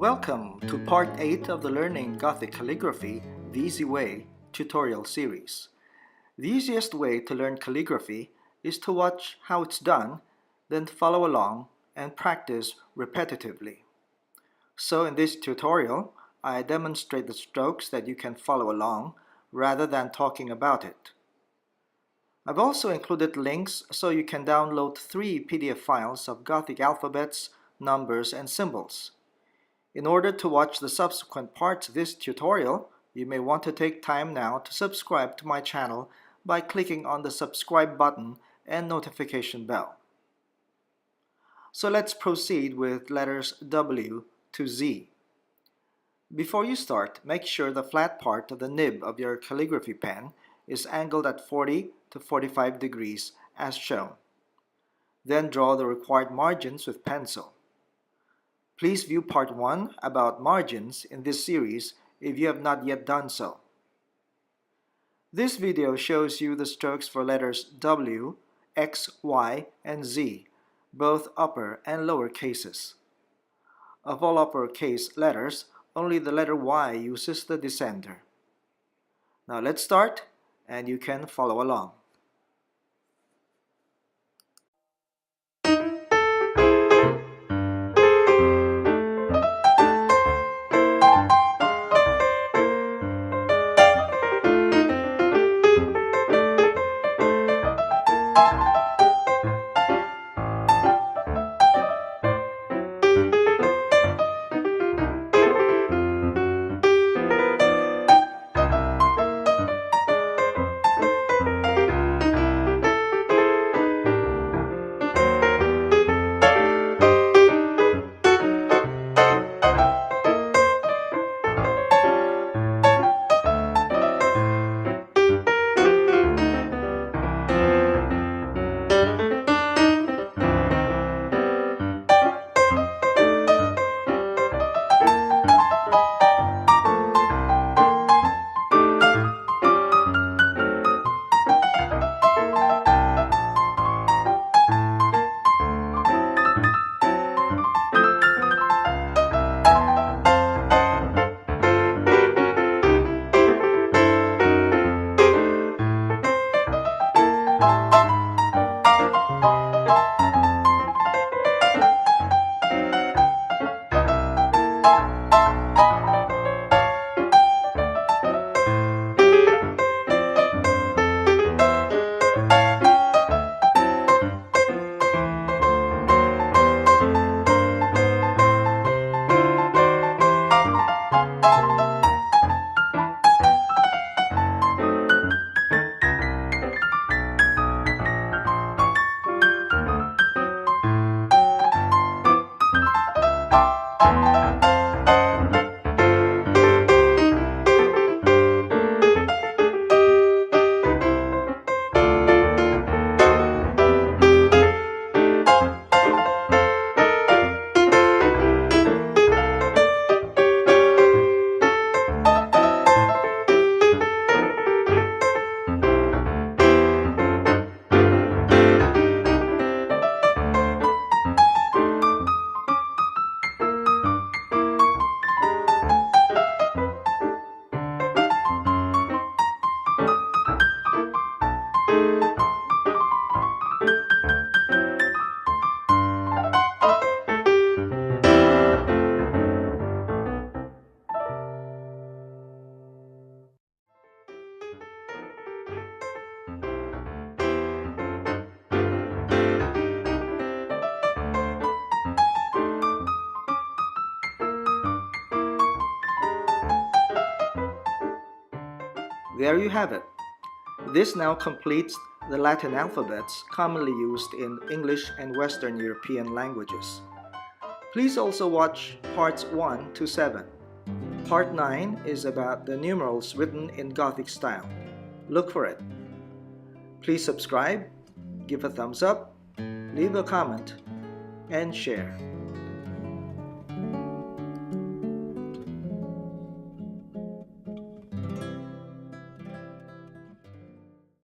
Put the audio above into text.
Welcome to Part 8 of the Learning Gothic Calligraphy the Easy Way tutorial series. The easiest way to learn calligraphy is to watch how it's done, then follow along and practice repetitively. So in this tutorial, I demonstrate the strokes that you can follow along rather than talking about it. I've also included links so you can download 3 PDF files of Gothic alphabets, numbers, and symbols. In order to watch the subsequent parts of this tutorial, you may want to take time now to subscribe to my channel by clicking on the subscribe button and notification bell. So let's proceed with letters W to Z. Before you start, make sure the flat part of the nib of your calligraphy pen is angled at 40 to 45 degrees as shown. Then draw the required margins with pencil. Please view Part 1 about margins in this series if you have not yet done so. This video shows you the strokes for letters W, X, Y, and Z, both upper and lower cases. Of all uppercase letters, only the letter Y uses the descender. Now let's start, and you can follow along. There you have it. This now completes the Latin alphabets commonly used in English and Western European languages. Please also watch parts 1 to 7. Part 9 is about the numerals written in Gothic style. Look for it. Please subscribe, give a thumbs up, leave a comment, and share.